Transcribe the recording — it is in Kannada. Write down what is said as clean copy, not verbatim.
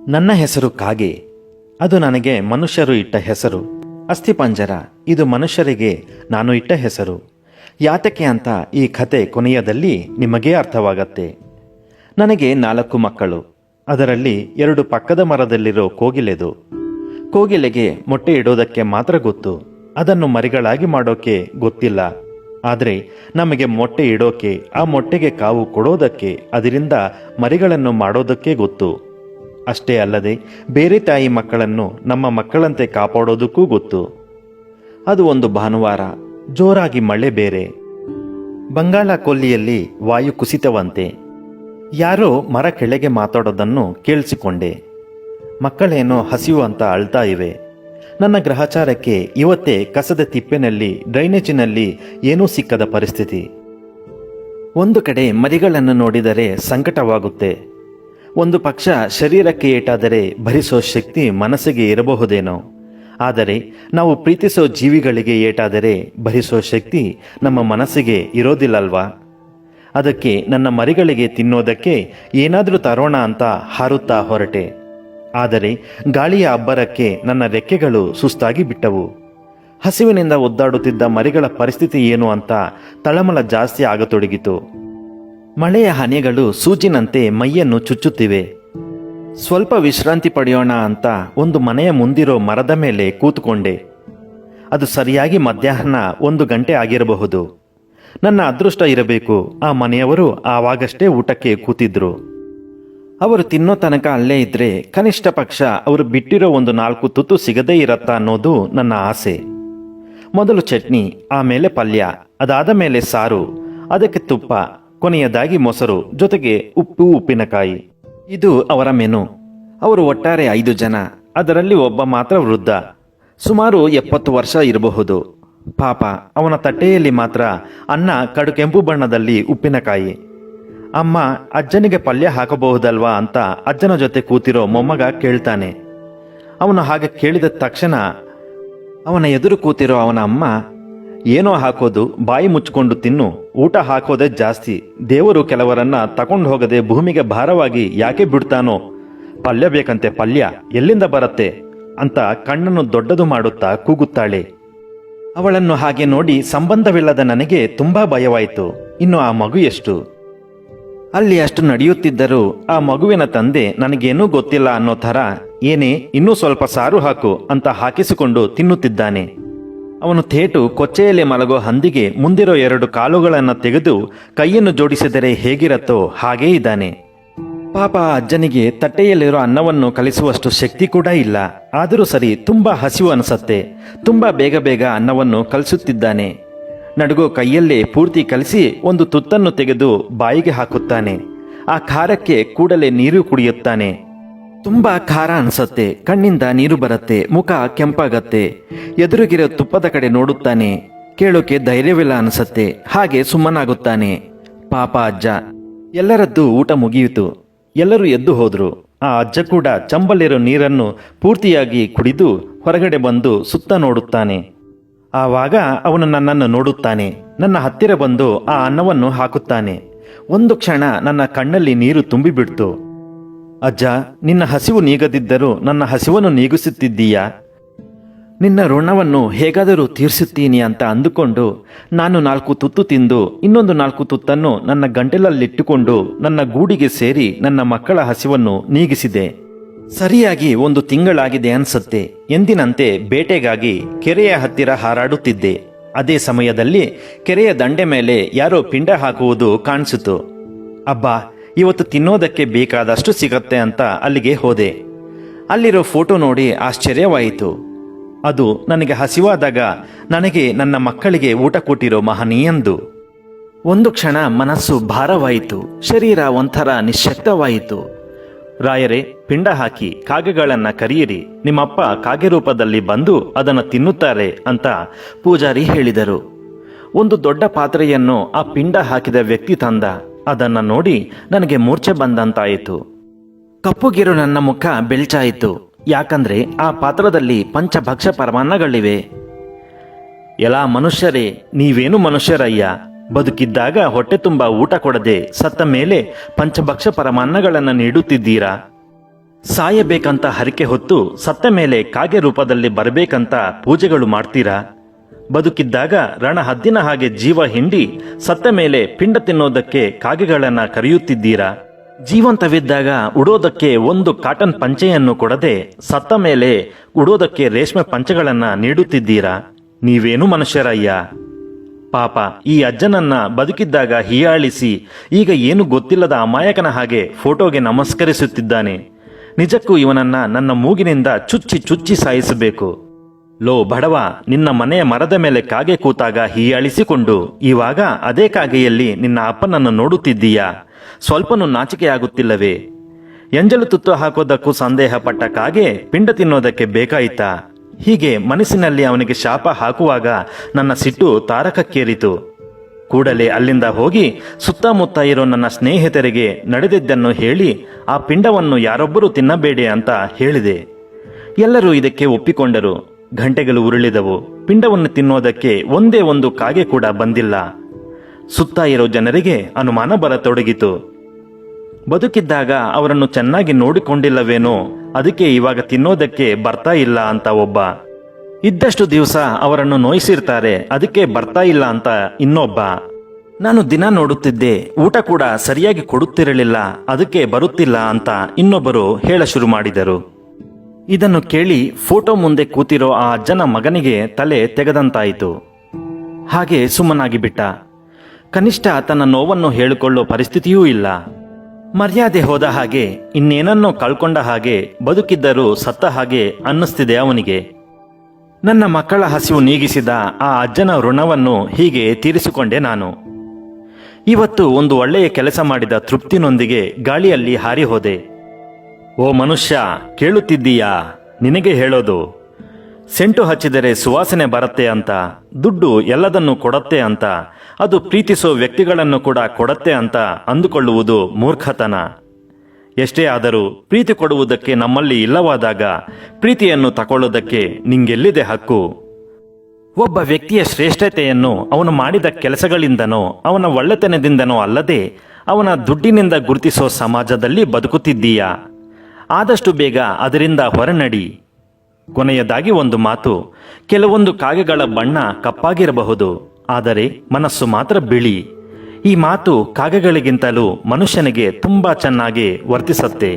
ನನ್ನ ಹೆಸರು ಕಾಗೆ. ಅದು ನನಗೆ ಮನುಷ್ಯರು ಇಟ್ಟ ಹೆಸರು. ಅಸ್ಥಿಪಂಜರ ಇದು ಮನುಷ್ಯರಿಗೆ ನಾನು ಇಟ್ಟ ಹೆಸರು. ಯಾತಕ್ಕೆ ಅಂತ ಈ ಕತೆ ಕೊನೆಯದಲ್ಲಿ ನಿಮಗೇ ಅರ್ಥವಾಗತ್ತೆ. ನನಗೆ 4 ಮಕ್ಕಳು. ಅದರಲ್ಲಿ 2 ಪಕ್ಕದ ಮರದಲ್ಲಿರೋ ಕೋಗಿಲೆದು. ಕೋಗಿಲೆಗೆ ಮೊಟ್ಟೆ ಇಡೋದಕ್ಕೆ ಮಾತ್ರ ಗೊತ್ತು, ಅದನ್ನು ಮರಿಗಳಾಗಿ ಮಾಡೋಕೆ ಗೊತ್ತಿಲ್ಲ. ಆದರೆ ನಮಗೆ ಮೊಟ್ಟೆ ಇಡೋಕೆ, ಆ ಮೊಟ್ಟೆಗೆ ಕಾವು ಕೊಡೋದಕ್ಕೆ, ಅದರಿಂದ ಮರಿಗಳನ್ನು ಮಾಡೋದಕ್ಕೆ ಗೊತ್ತು. ಅಷ್ಟೇ ಅಲ್ಲದೆ ಬೇರೆ ತಾಯಿ ಮಕ್ಕಳನ್ನು ನಮ್ಮ ಮಕ್ಕಳಂತೆ ಕಾಪಾಡೋದಕ್ಕೂ ಗೊತ್ತು. ಅದು ಒಂದು ಭಾನುವಾರ, ಜೋರಾಗಿ ಮಳೆ ಬೇರೆ. ಬಂಗಾಳ ಕೊಲ್ಲಿಯಲ್ಲಿ ವಾಯು ಕುಸಿತವಂತೆ. ಯಾರೋ ಮರ ಕೆಳಗೆ ಮಾತಾಡೋದನ್ನು ಕೇಳಿಸಿಕೊಂಡೆ. ಮಕ್ಕಳೇನೋ ಹಸಿವು ಅಂತ ಅಳ್ತಾ ಇವೆ. ನನ್ನ ಗ್ರಹಚಾರಕ್ಕೆ ಇವತ್ತೇ ಕಸದ ತಿಪ್ಪೆನಲ್ಲಿ, ಡ್ರೈನೇಜಿನಲ್ಲಿ ಏನೂ ಸಿಕ್ಕದ ಪರಿಸ್ಥಿತಿ. ಒಂದು ಕಡೆ ಮರಿಗಳನ್ನು ನೋಡಿದರೆ ಸಂಕಟವಾಗುತ್ತೆ. ಒಂದು ಪಕ್ಷ ಶರೀರಕ್ಕೆ ಏಟಾದರೆ ಭರಿಸೋ ಶಕ್ತಿ ಮನಸ್ಸಿಗೆ ಇರಬಹುದೇನೋ, ಆದರೆ ನಾವು ಪ್ರೀತಿಸೋ ಜೀವಿಗಳಿಗೆ ಏಟಾದರೆ ಭರಿಸೋ ಶಕ್ತಿ ನಮ್ಮ ಮನಸ್ಸಿಗೆ ಇರೋದಿಲ್ಲಲ್ವಾ? ಅದಕ್ಕೆ ನನ್ನ ಮರಿಗಳಿಗೆ ತಿನ್ನೋದಕ್ಕೆ ಏನಾದರೂ ತರೋಣ ಅಂತ ಹಾರುತ್ತಾ ಹೊರಟೆ. ಆದರೆ ಗಾಳಿಯ ಅಬ್ಬರಕ್ಕೆ ನನ್ನ ರೆಕ್ಕೆಗಳು ಸುಸ್ತಾಗಿ ಬಿಟ್ಟವು. ಹಸಿವಿನಿಂದ ಒದ್ದಾಡುತ್ತಿದ್ದ ಮರಿಗಳ ಪರಿಸ್ಥಿತಿ ಏನು ಅಂತ ತಳಮಳ ಜಾಸ್ತಿ ಆಗತೊಡಗಿತು. ಮಳೆಯ ಹನಿಗಳು ಸೂಜಿನಂತೆ ಮೈಯನ್ನು ಚುಚ್ಚುತ್ತಿವೆ. ಸ್ವಲ್ಪ ವಿಶ್ರಾಂತಿ ಪಡೆಯೋಣ ಅಂತ ಒಂದು ಮನೆಯ ಮುಂದಿರೋ ಮರದ ಮೇಲೆ ಕೂತ್ಕೊಂಡೆ. ಅದು ಸರಿಯಾಗಿ ಮಧ್ಯಾಹ್ನ 1 ಗಂಟೆ ಆಗಿರಬಹುದು. ನನ್ನ ಅದೃಷ್ಟ ಇರಬೇಕು, ಆ ಮನೆಯವರು ಆವಾಗಷ್ಟೇ ಊಟಕ್ಕೆ ಕೂತಿದ್ರು. ಅವರು ತಿನ್ನೋ ತನಕ ಅಲ್ಲೇ ಇದ್ರೆ ಕನಿಷ್ಠ ಪಕ್ಷ ಅವರು ಬಿಟ್ಟಿರೋ ಒಂದು 4 ತುತ್ತು ಸಿಗದೇ ಇರತ್ತಾ ಅನ್ನೋದು ನನ್ನ ಆಸೆ. ಮೊದಲು ಚಟ್ನಿ, ಆಮೇಲೆ ಪಲ್ಯ, ಅದಾದ ಮೇಲೆ ಸಾರು, ಅದಕ್ಕೆ ತುಪ್ಪ, ಕೊನೆಯದಾಗಿ ಮೊಸರು, ಜೊತೆಗೆ ಉಪ್ಪು, ಉಪ್ಪಿನಕಾಯಿ. ಇದು ಅವರ ಮೆನು. ಅವರು ಒಟ್ಟಾರೆ 5 ಜನ. ಅದರಲ್ಲಿ ಒಬ್ಬ ಮಾತ್ರ ವೃದ್ಧ, ಸುಮಾರು 70 ವರ್ಷ ಇರಬಹುದು. ಪಾಪ, ಅವನ ತಟ್ಟೆಯಲ್ಲಿ ಮಾತ್ರ ಅನ್ನ, ಕಡು ಕೆಂಪು ಬಣ್ಣದಲ್ಲಿ ಉಪ್ಪಿನಕಾಯಿ. ಅಮ್ಮ ಅಜ್ಜನಿಗೆ ಪಲ್ಯ ಹಾಕಬಹುದಲ್ವಾ ಅಂತ ಅಜ್ಜನ ಜೊತೆ ಕೂತಿರೋ ಮೊಮ್ಮಗ ಕೇಳ್ತಾನೆ. ಅವನು ಹಾಗೆ ಕೇಳಿದ ತಕ್ಷಣ ಅವನ ಎದುರು ಕೂತಿರೋ ಅವನ ಅಮ್ಮ, ಏನೋ ಹಾಕೋದು, ಬಾಯಿ ಮುಚ್ಕೊಂಡು ತಿನ್ನು, ಊಟ ಹಾಕೋದೇ ಜಾಸ್ತಿ. ದೇವರು ಕೆಲವರನ್ನ ತಕೊಂಡು ಹೋಗದೆ ಭೂಮಿಗೆ ಭಾರವಾಗಿ ಯಾಕೆ ಬಿಡ್ತಾನೋ, ಪಲ್ಯ ಬೇಕಂತೆ, ಪಲ್ಯ ಎಲ್ಲಿಂದ ಬರತ್ತೆ ಅಂತ ಕಣ್ಣನ್ನು ದೊಡ್ಡದು ಮಾಡುತ್ತಾ ಕೂಗುತ್ತಾಳೆ. ಅವಳನ್ನು ಹಾಗೆ ನೋಡಿ ಸಂಬಂಧವಿಲ್ಲದ ನನಗೆ ತುಂಬಾ ಭಯವಾಯಿತು. ಇನ್ನು ಆ ಮಗು ಎಷ್ಟು? ಅಲ್ಲಿ ಅಷ್ಟು ನಡೆಯುತ್ತಿದ್ದರೂ ಆ ಮಗುವಿನ ತಂದೆ ನನಗೇನೂ ಗೊತ್ತಿಲ್ಲ ಅನ್ನೋ ಥರ, ಏನೇ ಇನ್ನೂ ಸ್ವಲ್ಪ ಸಾರು ಹಾಕು ಅಂತ ಹಾಕಿಸಿಕೊಂಡು ತಿನ್ನುತ್ತಿದ್ದಾನೆ. ಅವನು ಥೇಟು ಕೊಚ್ಚೆಯಲ್ಲಿ ಮಲಗೋ ಹಂದಿಗೆ ಮುಂದಿರೋ 2 ಕಾಲುಗಳನ್ನು ತೆಗೆದು ಕೈಯನ್ನು ಜೋಡಿಸಿದರೆ ಹೇಗಿರತ್ತೋ ಹಾಗೇ ಇದ್ದಾನೆ. ಪಾಪ ಅಜ್ಜನಿಗೆ ತಟ್ಟೆಯಲ್ಲಿರೋ ಅನ್ನವನ್ನು ಕಲಿಸುವಷ್ಟು ಶಕ್ತಿ ಕೂಡ ಇಲ್ಲ. ಆದರೂ ಸರಿ, ತುಂಬಾ ಹಸಿವು ಅನಿಸತ್ತೆ. ತುಂಬಾ ಬೇಗ ಬೇಗ ಅನ್ನವನ್ನು ಕಲಿಸುತ್ತಿದ್ದಾನೆ. ನಡುಗೋ ಕೈಯಲ್ಲೇ ಪೂರ್ತಿ ಕಲಿಸಿ ಒಂದು ತುತ್ತನ್ನು ತೆಗೆದು ಬಾಯಿಗೆ ಹಾಕುತ್ತಾನೆ. ಆ ಖಾರಕ್ಕೆ ಕೂಡಲೇ ನೀರು ಕುಡಿಯುತ್ತಾನೆ. ತುಂಬಾ ಖಾರ ಅನ್ಸತ್ತೆ. ಕಣ್ಣಿಂದ ನೀರು ಬರುತ್ತೆ, ಮುಖ ಕೆಂಪಾಗತ್ತೆ. ಎದುರಿಗಿರೋ ತುಪ್ಪದ ಕಡೆ ನೋಡುತ್ತಾನೆ. ಕೇಳೋಕೆ ಧೈರ್ಯವಿಲ್ಲ ಅನ್ಸತ್ತೆ. ಹಾಗೆ ಸುಮ್ಮನಾಗುತ್ತಾನೆ. ಪಾಪ ಅಜ್ಜ. ಎಲ್ಲರದ್ದು ಊಟ ಮುಗಿಯಿತು. ಎಲ್ಲರೂ ಎದ್ದು ಹೋದ್ರು. ಆ ಅಜ್ಜ ಕೂಡ ಚಂಬಲ್ಲಿರೋ ನೀರನ್ನು ಪೂರ್ತಿಯಾಗಿ ಕುಡಿದು ಹೊರಗಡೆ ಬಂದು ಸುತ್ತ ನೋಡುತ್ತಾನೆ. ಆವಾಗ ಅವನು ನನ್ನನ್ನು ನೋಡುತ್ತಾನೆ. ನನ್ನ ಹತ್ತಿರ ಬಂದು ಆ ಅನ್ನವನ್ನು ಹಾಕುತ್ತಾನೆ. ಒಂದು ಕ್ಷಣ ನನ್ನ ಕಣ್ಣಲ್ಲಿ ನೀರು ತುಂಬಿಬಿಡ್ತು. ಅಜ್ಜ, ನಿನ್ನ ಹಸಿವು ನೀಗದಿದ್ದರೂ ನನ್ನ ಹಸಿವನ್ನು ನೀಗಿಸುತ್ತಿದ್ದೀಯಾ? ನಿನ್ನ ಋಣವನ್ನು ಹೇಗಾದರೂ ತೀರಿಸುತ್ತೀನಿ ಅಂತ ಅಂದುಕೊಂಡು ನಾನು 4 ತುತ್ತು ತಿಂದು ಇನ್ನೊಂದು 4 ತುತ್ತನ್ನು ನನ್ನ ಗಂಟಲಲ್ಲಿಟ್ಟುಕೊಂಡು ನನ್ನ ಗೂಡಿಗೆ ಸೇರಿ ನನ್ನ ಮಕ್ಕಳ ಹಸಿವನ್ನು ನೀಗಿಸಿದೆ. ಸರಿಯಾಗಿ 1 ತಿಂಗಳಾಗಿದೆ ಅನ್ಸತ್ತೆ. ಎಂದಿನಂತೆ ಬೇಟೆಗಾಗಿ ಕೆರೆಯ ಹತ್ತಿರ ಹಾರಾಡುತ್ತಿದ್ದೆ. ಅದೇ ಸಮಯದಲ್ಲಿ ಕೆರೆಯ ದಂಡೆ ಮೇಲೆ ಯಾರೋ ಪಿಂಡ ಹಾಕುವುದು ಕಾಣಿಸಿತು. ಅಬ್ಬಾ, ಇವತ್ತು ತಿನ್ನೋದಕ್ಕೆ ಬೇಕಾದಷ್ಟು ಸಿಗತ್ತೆ ಅಂತ ಅಲ್ಲಿಗೆ ಹೋದೆ. ಅಲ್ಲಿರೋ ಫೋಟೋ ನೋಡಿ ಆಶ್ಚರ್ಯವಾಯಿತು. ಅದು ನನಗೆ ಹಸಿವಾದಾಗ ನನಗೆ ನನ್ನ ಮಕ್ಕಳಿಗೆ ಊಟ ಕೊಟ್ಟಿರೋ ಮಹನೀಯಂದು. ಒಂದು ಕ್ಷಣ ಮನಸ್ಸು ಭಾರವಾಯಿತು. ಶರೀರ ಒಂಥರ ನಿಶ್ಶಕ್ತವಾಯಿತು. ರಾಯರೇ, ಪಿಂಡ ಹಾಕಿ ಕಾಗೆಗಳನ್ನ ಕರೆಯಿರಿ, ನಿಮ್ಮಪ್ಪ ಕಾಗೆ ರೂಪದಲ್ಲಿ ಬಂದು ಅದನ್ನು ತಿನ್ನುತ್ತಾರೆ ಅಂತ ಪೂಜಾರಿ ಹೇಳಿದರು. ಒಂದು ದೊಡ್ಡ ಪಾತ್ರೆಯನ್ನು ಆ ಪಿಂಡ ಹಾಕಿದ ವ್ಯಕ್ತಿ ತಂದ. ಅದನ್ನು ನೋಡಿ ನನಗೆ ಮೂರ್ಛೆ ಬಂದಂತಾಯಿತು. ಕಪ್ಪುಗಿರು ನನ್ನ ಮುಖ ಬೆಳ್ಚಾಯಿತು. ಯಾಕಂದ್ರೆ ಆ ಪಾತ್ರದಲ್ಲಿ ಪಂಚಭಕ್ಷ ಪರಮಾನ್ನಗಳಿವೆ. ಎಲ್ಲಾ ಮನುಷ್ಯರೇ, ನೀವೇನು ಮನುಷ್ಯರಯ್ಯ? ಬದುಕಿದ್ದಾಗ ಹೊಟ್ಟೆ ತುಂಬ ಊಟ ಕೊಡದೆ ಸತ್ತ ಮೇಲೆ ಪಂಚಭಕ್ಷ ಪರಮಾನ್ನಗಳನ್ನು ನೀಡುತ್ತಿದ್ದೀರಾ? ಸಾಯಬೇಕಂತ ಹರಕೆ ಹೊತ್ತು ಸತ್ತ ಮೇಲೆ ಕಾಗೆ ರೂಪದಲ್ಲಿ ಬರಬೇಕಂತ ಪೂಜೆಗಳು ಮಾಡ್ತೀರಾ? ಬದುಕಿದ್ದಾಗ ರಣಹದ್ದಿನ ಹಾಗೆ ಜೀವ ಹಿಂಡಿ ಸತ್ತ ಮೇಲೆ ಪಿಂಡ ತಿನ್ನೋದಕ್ಕೆ ಕಾಗೆಗಳನ್ನ ಕರೆಯುತ್ತಿದ್ದೀರಾ? ಜೀವಂತವಿದ್ದಾಗ ಉಡೋದಕ್ಕೆ ಒಂದು ಕಾಟನ್ ಪಂಚೆಯನ್ನು ಕೊಡದೆ ಸತ್ತ ಮೇಲೆ ಉಡೋದಕ್ಕೆ ರೇಷ್ಮೆ ಪಂಚೆಗಳನ್ನ ನೀಡುತ್ತಿದ್ದೀರಾ? ನೀವೇನು ಮನುಷ್ಯರಯ್ಯ! ಪಾಪ ಈ ಅಜ್ಜನನ್ನ ಬದುಕಿದ್ದಾಗ ಹೀಯಾಳಿಸಿ ಈಗ ಏನು ಗೊತ್ತಿಲ್ಲದ ಅಮಾಯಕನ ಹಾಗೆ ಫೋಟೋಗೆ ನಮಸ್ಕರಿಸುತ್ತಿದ್ದಾನೆ. ನಿಜಕ್ಕೂ ಇವನನ್ನ ನನ್ನ ಮೂಗಿನಿಂದ ಚುಚ್ಚಿ ಚುಚ್ಚಿ ಸಾಯಿಸಬೇಕು. ಲೋ ಬಡವ, ನಿನ್ನ ಮನೆಯ ಮರದ ಮೇಲೆ ಕಾಗೆ ಕೂತಾಗ ಹೀಯಾಳಿಸಿಕೊಂಡು ಇವಾಗ ಅದೇ ಕಾಗೆಯಲ್ಲಿ ನಿನ್ನ ಅಪ್ಪನನ್ನು ನೋಡುತ್ತಿದ್ದೀಯಾ? ಸ್ವಲ್ಪನೂ ನಾಚಿಕೆಯಾಗುತ್ತಿಲ್ಲವೇ? ಎಂಜಲು ತುತ್ತು ಹಾಕೋದಕ್ಕೂ ಸಂದೇಹ ಪಟ್ಟ ಕಾಗೆ ಪಿಂಡ ತಿನ್ನೋದಕ್ಕೆ ಬೇಕಾಯಿತಾ? ಹೀಗೆ ಮನಸ್ಸಿನಲ್ಲಿ ಅವನಿಗೆ ಶಾಪ ಹಾಕುವಾಗ ನನ್ನ ಸಿಟ್ಟು ತಾರಕಕ್ಕೇರಿತು. ಕೂಡಲೇ ಅಲ್ಲಿಂದ ಹೋಗಿ ಸುತ್ತಮುತ್ತ ಇರೋ ನನ್ನ ಸ್ನೇಹಿತರಿಗೆ ನಡೆದಿದ್ದನ್ನು ಹೇಳಿ ಆ ಪಿಂಡವನ್ನು ಯಾರೊಬ್ಬರೂ ತಿನ್ನಬೇಡಿ ಅಂತ ಹೇಳಿದೆ. ಎಲ್ಲರೂ ಇದಕ್ಕೆ ಒಪ್ಪಿಕೊಂಡರು. ಗಂಟೆಗಳು ಉರುಳಿದವು. ಪಿಂಡವನ್ನು ತಿನ್ನೋದಕ್ಕೆ ಒಂದೇ ಒಂದು ಕಾಗೆ ಕೂಡ ಬಂದಿಲ್ಲ. ಸುತ್ತ ಇರೋ ಜನರಿಗೆ ಅನುಮಾನ ಬರತೊಡಗಿತು. ಬದುಕಿದ್ದಾಗ ಅವರನ್ನು ಚೆನ್ನಾಗಿ ನೋಡಿಕೊಂಡಿಲ್ಲವೇನೋ, ಅದಕ್ಕೆ ಇವಾಗ ತಿನ್ನೋದಕ್ಕೆ ಬರ್ತಾ ಇಲ್ಲ ಅಂತ ಒಬ್ಬ. ಇದ್ದಷ್ಟು ದಿವಸ ಅವರನ್ನು ನೋಯಿಸಿರ್ತಾರೆ, ಅದಕ್ಕೆ ಬರ್ತಾ ಇಲ್ಲ ಅಂತ ಇನ್ನೊಬ್ಬ. ನಾನು ದಿನ ನೋಡುತ್ತಿದ್ದೆ, ಊಟ ಕೂಡ ಸರಿಯಾಗಿ ಕೊಡುತ್ತಿರಲಿಲ್ಲ, ಅದಕ್ಕೆ ಬರುತ್ತಿಲ್ಲ ಅಂತ ಇನ್ನೊಬ್ಬರು ಹೇಳ ಶುರು ಮಾಡಿದರು. ಇದನ್ನು ಕೇಳಿ ಫೋಟೋ ಮುಂದೆ ಕೂತಿರೋ ಆ ಅಜ್ಜನ ಮಗನಿಗೆ ತಲೆ ತೆಗೆದಂತಾಯಿತು. ಹಾಗೆ ಸುಮ್ಮನಾಗಿ ಬಿಟ್ಟ. ಕನಿಷ್ಠ ತನ್ನ ನೋವನ್ನು ಹೇಳಿಕೊಳ್ಳೋ ಪರಿಸ್ಥಿತಿಯೂ ಇಲ್ಲ. ಮರ್ಯಾದೆ ಹೋದ ಹಾಗೆ, ಇನ್ನೇನನ್ನೋ ಕಳ್ಕೊಂಡ ಹಾಗೆ, ಬದುಕಿದ್ದರೂ ಸತ್ತ ಹಾಗೆ ಅನ್ನಿಸ್ತಿದೆ ಅವನಿಗೆ. ನನ್ನ ಮಕ್ಕಳ ಹಸಿವು ನೀಗಿಸಿದ ಆ ಅಜ್ಜನ ಋಣವನ್ನು ಹೀಗೆ ತೀರಿಸಿಕೊಂಡೆ ನಾನು. ಇವತ್ತು ಒಂದು ಒಳ್ಳೆಯ ಕೆಲಸ ಮಾಡಿದ ತೃಪ್ತಿನೊಂದಿಗೆ ಗಾಳಿಯಲ್ಲಿ ಹಾರಿ ಹೋದೆ. ಓ ಮನುಷ್ಯ, ಕೇಳುತ್ತಿದ್ದೀಯಾ? ನಿನಗೆ ಹೇಳೋದು. ಸೆಂಟು ಹಚ್ಚಿದರೆ ಸುವಾಸನೆ ಬರುತ್ತೆ ಅಂತ, ದುಡ್ಡು ಎಲ್ಲದನ್ನು ಕೊಡತ್ತೆ ಅಂತ, ಅದು ಪ್ರೀತಿಸೋ ವ್ಯಕ್ತಿಗಳನ್ನು ಕೂಡ ಕೊಡತ್ತೆ ಅಂತ ಅಂದುಕೊಳ್ಳುವುದು ಮೂರ್ಖತನ. ಎಷ್ಟೇ ಆದರೂ ಪ್ರೀತಿ ಕೊಡುವುದಕ್ಕೆ ನಮ್ಮಲ್ಲಿ ಇಲ್ಲವಾದಾಗ ಪ್ರೀತಿಯನ್ನು ತಗೊಳ್ಳೋದಕ್ಕೆ ನಿಂಗೆಲ್ಲಿದೆ ಹಕ್ಕು? ಒಬ್ಬ ವ್ಯಕ್ತಿಯ ಶ್ರೇಷ್ಠತೆಯನ್ನು ಅವನು ಮಾಡಿದ ಕೆಲಸಗಳಿಂದನೋ ಅವನ ಒಳ್ಳೆತನದಿಂದನೋ ಅಲ್ಲದೆ ಅವನ ದುಡ್ಡಿನಿಂದ ಗುರುತಿಸೋ ಸಮಾಜದಲ್ಲಿ ಬದುಕುತ್ತಿದ್ದೀಯಾ? ಆದಷ್ಟು ಬೇಗ ಅದರಿಂದ ಹೊರನಡಿ. ಕೊನೆಯದಾಗಿ ಒಂದು ಮಾತು, ಕೆಲವೊಂದು ಕಾಗೆಗಳ ಬಣ್ಣ ಕಪ್ಪಾಗಿರಬಹುದು, ಆದರೆ ಮನಸ್ಸು ಮಾತ್ರ ಬಿಳಿ. ಈ ಮಾತು ಕಾಗೆಗಳಿಗಿಂತಲೂ ಮನುಷ್ಯನಿಗೆ ತುಂಬಾ ಚೆನ್ನಾಗಿ ವರ್ತಿಸುತ್ತೆ.